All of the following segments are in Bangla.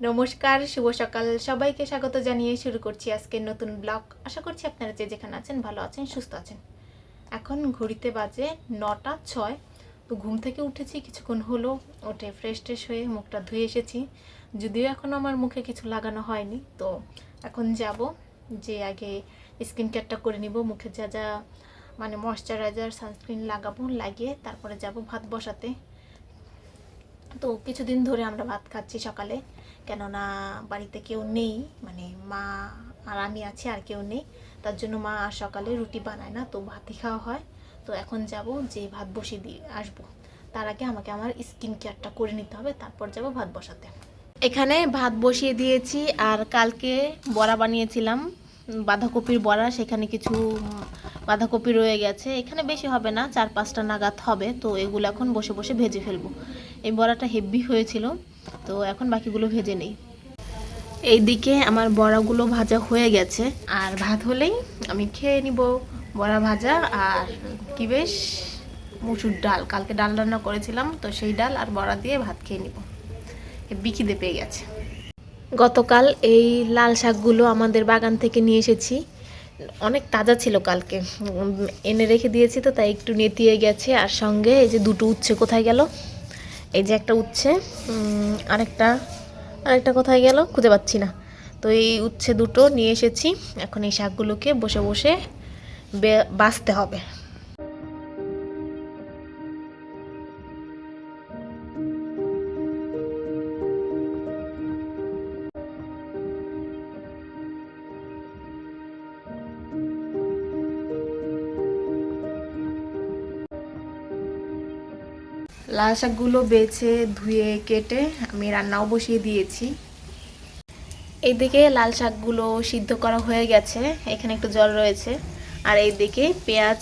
নমস্কার, শুভ সকাল। সবাইকে স্বাগত জানিয়ে শুরু করছি আজকের নতুন ব্লগ। আশা করছি আপনারা যে যেখানে আছেন ভালো আছেন, সুস্থ আছেন। এখন ঘড়িতে বাজে 9:06। তো ঘুম থেকে উঠেছি কিছুক্ষণ হলো, উঠে ফ্রেশ হয়ে মুখটা ধুয়ে এসেছি। যদিও এখন আমার মুখে কিছু লাগানো হয়নি, তো এখন যাব যে আগে স্কিন কেয়ারটা করে নিব। মুখে যা যা মানে ময়শ্চারাইজার, সানস্ক্রিন লাগাবো, লাগিয়ে তারপরে যাব ভাত বসাতে। তো কিছুদিন ধরে আমরা ভাত খাচ্ছি সকালে, কেননা বাড়িতে কেউ নেই, মানে মা আর আমি আছি, আর কেউ নেই। তার জন্য মা আর সকালে রুটি বানায় না, তো ভাতই খাওয়া হয়। তো এখন যাব যে ভাত বসিয়ে দিয়ে আসবো, তার আগে আমাকে আমার স্কিন কেয়ারটা করে নিতে হবে, তারপর যাব ভাত বসাতে। এখানে ভাত বসিয়ে দিয়েছি, আর কালকে বড়া বানিয়েছিলাম, বাঁধাকপির বড়া। সেখানে কিছু বাঁধাকপি রয়ে গেছে, এখানে বেশি হবে না, 4-5টা নাগাদ হবে। তো এগুলো এখন বসে বসে ভেজে ফেলবো। এই বড়াটা হেভি হয়েছিল, তো এখন বাকিগুলো ভেজে নেই। এইদিকে আমার বড়াগুলো ভাজা হয়ে গেছে, আর ভাত হলেই আমি খেয়ে নিব বড়া ভাজা। আর কি বেশ মুসুর ডাল, কালকে ডাল রান্না করেছিলাম, তো সেই ডাল আর বড়া দিয়ে ভাত খেয়ে নিব। বিকিতে পেয়ে গেছে। গতকাল এই লাল শাকগুলো আমাদের বাগান থেকে নিয়ে এসেছি, অনেক তাজা ছিল, কালকে এনে রেখে দিয়েছি, তো তাই একটু নেতিয়ে গেছে। আর সঙ্গে এই যে দুটো উচ্ছে কোথায় গেল, এই যে একটা উচ্ছে, আরেকটা কোথায় গেল খুঁজে পাচ্ছি না। তো এই উচ্ছে দুটো নিয়ে এসেছি, এখন এই শাকগুলোকে বসে বসে বাছতে হবে। লাল শাকগুলো বেছে ধুয়ে কেটে আমি রান্নাও বসিয়ে দিয়েছি। এইদিকে লাল শাকগুলো সিদ্ধ করা হয়ে গেছে, এখানে একটু জল রয়েছে। আর এইদিকে পেঁয়াজ,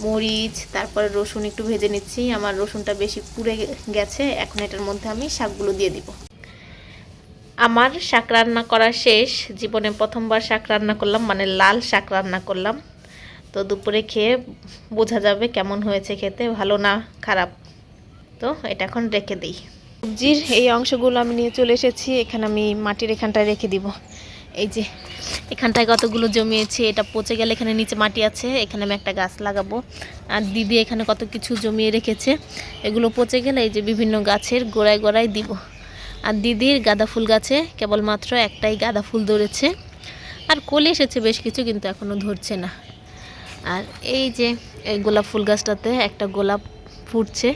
মরিচ, তারপরে রসুন একটু ভেজে নিচ্ছি। আমার রসুনটা বেশি পুড়ে গেছে, এখন এটার মধ্যে আমি শাকগুলো দিয়ে দিব। আমার শাক রান্না করা শেষ, জীবনে প্রথমবার শাক রান্না করলাম, মানে লাল শাক রান্না করলাম। তো দুপুরে খেয়ে বোঝা যাবে কেমন হয়েছে খেতে, ভালো না খারাপ। তো এটা এখন রেখে দিই। সবজির এই অংশগুলো আমি নিয়ে চলে এসেছি, এখানে আমি মাটির এখানটায় রেখে দিব। এই যে এখানটায় কতগুলো জমিয়েছি, এটা পচে গেলে এখানে নিচে মাটি আছে, এখানে আমি একটা গাছ লাগাবো। আর দিদি এখানে কত কিছু জমিয়ে রেখেছে, এগুলো পচে গেলে এই যে বিভিন্ন গাছের গোড়ায় গোড়ায় দিব। আর দিদির গাঁদা ফুল গাছে কেবলমাত্র একটাই গাঁদা ফুল ধরেছে, আর কলি এসেছে বেশ কিছু, কিন্তু এখনও ধরছে না। আর এই যে এই গোলাপ ফুল গাছটাতে একটা গোলাপ ফুটছে।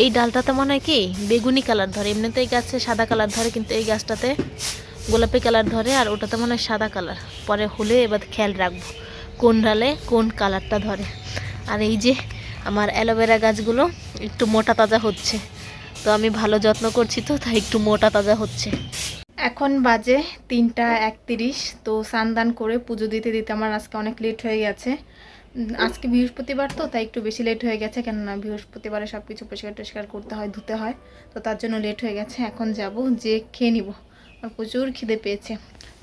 এই ডালটাতে মনে হয় কি বেগুনি কালার ধরে, এমনিতে এই গাছে সাদা কালার ধরে, কিন্তু এই গাছটাতে গোলাপি কালার ধরে, আর ওটাতে মনে হয় সাদা কালার। পরে হলে এবার খেয়াল রাখবো কোন ডালে কোন কালারটা ধরে। আর এই যে আমার অ্যালোভেরা গাছগুলো একটু মোটা তাজা হচ্ছে, তো আমি ভালো যত্ন করছি, তো তাই একটু মোটা তাজা হচ্ছে। এখন বাজে 3:31। তো স্নান করে পুজো দিতে দিতে আমার আজকে অনেক লেট হয়ে গেছে। আজকে বৃহস্পতিবার, তো তাই একটু বেশি লেট হয়ে গেছে, কেননা বৃহস্পতিবারে সব কিছু পরিষ্কার করতে হয়, ধুতে হয়, তো তার জন্য লেট হয়ে গেছে। এখন যাব যে খেয়ে নিব, আমার প্রচুর খিদে পেয়েছে।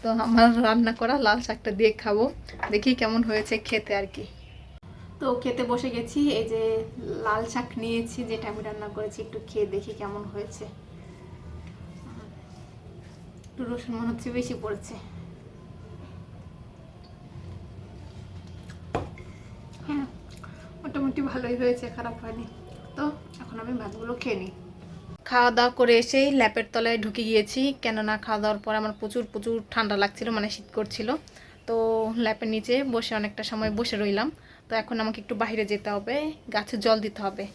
তো আমার রান্না করা লাল শাকটা দিয়ে খাবো, দেখি কেমন হয়েছে খেতে আর কি। তো খেতে বসে গেছি, এই যে লাল শাক নিয়েছি যেটা আমি রান্না করেছি, একটু খেয়ে দেখি কেমন হয়েছে। একটু রসুন মনে হচ্ছে বেশি পড়েছে। হ্যাঁ, মোটামুটি ভালোই হয়েছে, খারাপ হয়নি। তো এখন আমি ভাতগুলো খেয়ে নিই। খাওয়া দাওয়া করে এসেই ল্যাপের তলায় ঢুকে গিয়েছি, কেননা খাওয়া দাওয়ার পর আমার প্রচুর ঠান্ডা লাগছিল, মানে শীত করছিল। তো ল্যাপের নিচে বসে অনেকটা সময় বসে রইলাম। তো এখন আমাকে একটু বাইরে যেতে হবে, গাছে জল দিতে হবে।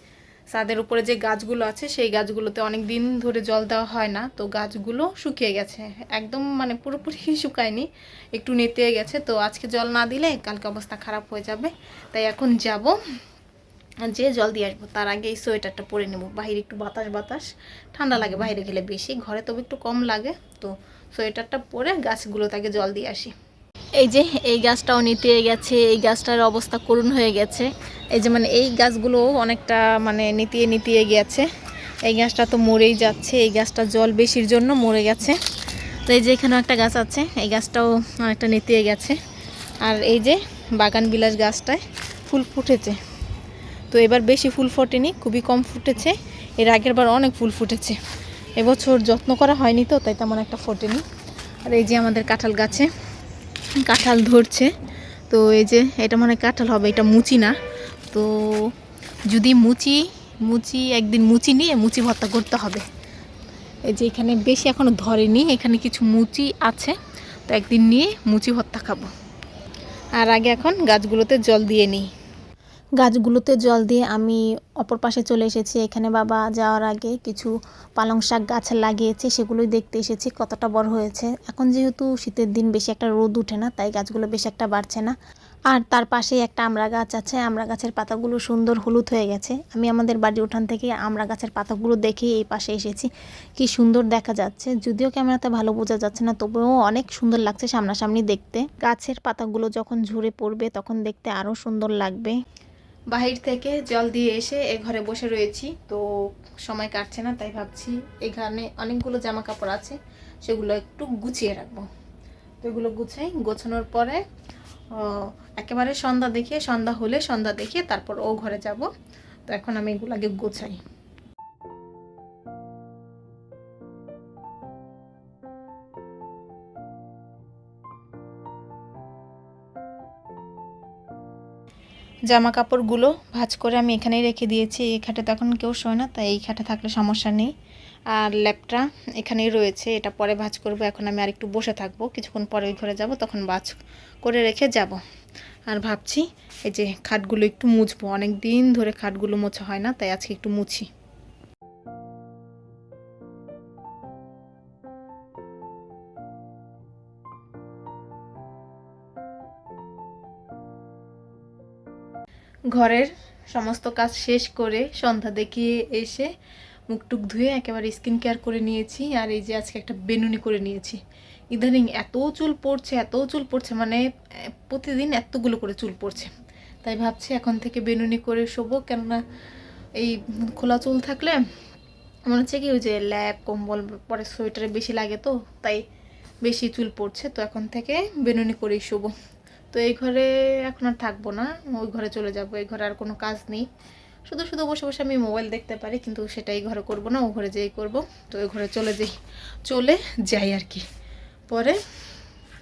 ছাদের উপরে যে গাছগুলো আছে সেই গাছগুলোতে অনেক দিন ধরে জল দেওয়া হয় না, তো গাছগুলো শুকিয়ে গেছে, একদম মানে পুরোপুরি শুকায়নি, একটু নেতিয়ে গেছে। তো আজকে জল না দিলে কালকে অবস্থা খারাপ হয়ে যাবে, তাই এখন যাব যে জল দিয়ে আসবো। তার আগে এই সোয়েটারটা পরে নেব, বাইরে একটু বাতাস ঠান্ডা লাগে বাইরে গেলে বেশি, ঘরে তবে একটু কম লাগে। তো সোয়েটারটা পরে গাছগুলোতে আগে জল দিয়ে আসি। এই যে এই গাছটাও নিতে গেছে, এই গাছটার অবস্থা করুণ হয়ে গেছে। এই যে মানে এই গাছগুলো অনেকটা মানে নিতিয়ে গেছে, এই গাছটা তো মরেই যাচ্ছে, এই গাছটা জল বেশির জন্য মরে গেছে। তো এই যে এখানেও একটা গাছ আছে, এই গাছটাও অনেকটা নিতিয়ে গেছে। আর এই যে বাগান বিলাস গাছটায় ফুল ফুটেছে, তো এবার বেশি ফুল ফোটেনি, খুবই কম ফুটেছে, এর আগের বার অনেক ফুল ফুটেছে। এবছর যত্ন করা হয়নি তো, তাই তেমন একটা ফোটেনি। আর এই যে আমাদের কাঁঠাল গাছে কাঁঠাল ধরছে। তো এই যে এটা মনে হয় কাঁঠাল হবে, এটা মুচি না। তো যদি মুচি একদিন মুচি নিয়ে মুচি ভর্তা করতে হবে। এই যে এখানে বেশি এখনও ধরেনি, এখানে কিছু মুচি আছে, তো একদিন নিয়ে মুচি ভর্তা খাবো। আর আগে এখন গাছগুলোতে জল দিয়ে নিই। গাছগুলোতে জল দিয়ে আমি অপর পাশে চলে এসেছি। এখানে বাবা যাওয়ার আগে কিছু পালং শাক গাছ লাগিয়েছে, সেগুলোই দেখতে এসেছি কতটা বড় হয়েছে। এখন যেহেতু শীতের দিন বেশি একটা রোদ উঠে না, তাই গাছগুলো বেশি একটা বাড়ছে না। আর তার পাশেই একটা আমড়া গাছ আছে, আমড়া গাছের পাতাগুলো সুন্দর হলুদ হয়ে গেছে। আমি আমাদের বাড়ির উঠান থেকে আমড়া গাছের পাতাগুলো দেখে এই পাশে এসেছি। কি সুন্দর দেখা যাচ্ছে, যদিও ক্যামেরাতে ভালো বোঝা যাচ্ছে না, তবুও অনেক সুন্দর লাগছে সামনাসামনি দেখতে। গাছের পাতাগুলো যখন ঝরে পড়বে তখন দেখতে আরও সুন্দর লাগবে। বাহির থেকে জল দিয়ে এসে এ ঘরে বসে রয়েছি, তো সময় কাটছে না, তাই ভাবছি এখানে অনেকগুলো জামা কাপড় আছে, সেগুলো একটু গুছিয়ে রাখবো। তো এগুলো গোছানোর পরে একেবারে সন্ধ্যা হলে সন্ধ্যা দেখিয়ে তারপর ও ঘরে যাব। তো এখন আমি এগুলো আগে গোছাই। জামা কাপড়গুলো ভাঁজ করে আমি এখানেই রেখে দিয়েছি। এই খাটে তো এখন কেউ শোয় না, তাই এই খাটে থাকলে সমস্যা নেই। আর ল্যাপটা এখানেই রয়েছে, এটা পরে ভাঁজ করবো। এখন আমি আর একটু বসে থাকবো, কিছুক্ষণ পরে ওই ঘরে যাব, তখন ভাঁজ করে রেখে যাব। আর ভাবছি এই যে খাটগুলো একটু মুছবো, অনেক দিন ধরে খাটগুলো মোছা হয় না, তাই আজকে একটু মুছি। ঘরের সমস্ত কাজ শেষ করে সন্ধ্যা দেখিয়ে এসে মুখটুক ধুয়ে একেবারে স্কিন কেয়ার করে নিয়েছি। আর এই যে আজকে একটা বেনুনি করে নিয়েছি। ইদানিং এত চুল পড়ছে, মানে প্রতিদিন এতগুলো করে চুল পড়ছে। তাই ভাবছি এখন থেকে বেনুনি করে শোবো, কেননা এই খোলা চুল থাকলে মনে হচ্ছে কি ওই যে ল্যাপ কম্বল পরে সোয়েটারে বেশি লাগে, তো তাই বেশি চুল পড়ছে। তো এখন থেকে বেনুনি করেই শোবো। তো এই ঘরে এখন আর থাকবো না, ওই ঘরে চলে যাব। এই ঘরে আর কোনো কাজ নেই, শুধু শুধু বসে বসে আমি মোবাইল দেখতে পারি, কিন্তু সেটা এই ঘরে করবো না, ও ঘরে যেই করবো। তো ওই ঘরে চলে যাই আর কি, পরে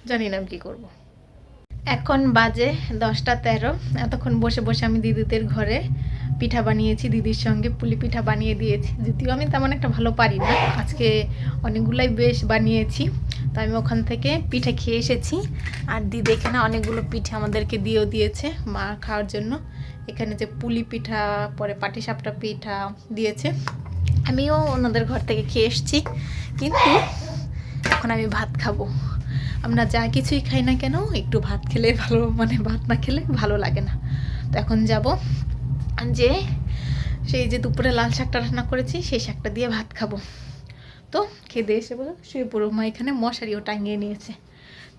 জানি না আমি কী করবো। এখন বাজে 10টা 13। এতক্ষণ বসে বসে আমি দিদিদের ঘরে পিঠা বানিয়েছি, দিদির সঙ্গে পুলি পিঠা বানিয়ে দিয়েছি। যদিও আমি তেমন একটা ভালো পারি না, আজকে অনেকগুলাই বেশ বানিয়েছি। তো আমি ওখান থেকে পিঠা খেয়ে এসেছি। আর দিদি এখানে অনেকগুলো পিঠা আমাদেরকে দিয়েছে মা খাওয়ার জন্য। এখানে যে পুলি পিঠা, পরে পাটিসাপটা পিঠা দিয়েছে। আমিও ওনাদের ঘর থেকে খেয়ে এসেছি, কিন্তু এখন আমি ভাত খাবো। আমরা যা কিছুই খাই না কেন একটু ভাত খেলে ভালো, মানে ভাত না খেলে ভালো লাগে না। তো এখন যাব যে সেই যে দুপুরে লাল শাকটা রান্না করেছি, সেই শাকটা দিয়ে ভাত খাবো। তো খেতে এসে বলো শুয়ে পড়ো। মা এখানে মশারিও টাঙিয়ে নিয়েছে।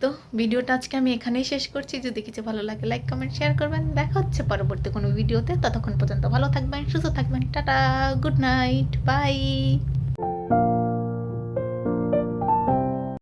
তো ভিডিওটা আজকে আমি এখানেই শেষ করছি। যদি কিছু ভালো লাগে লাইক কমেন্ট শেয়ার করবেন। দেখা হচ্ছে পরবর্তী কোনো ভিডিওতে, ততক্ষণ পর্যন্ত ভালো থাকবেন, সুস্থ থাকবেন। Tata, good night, by.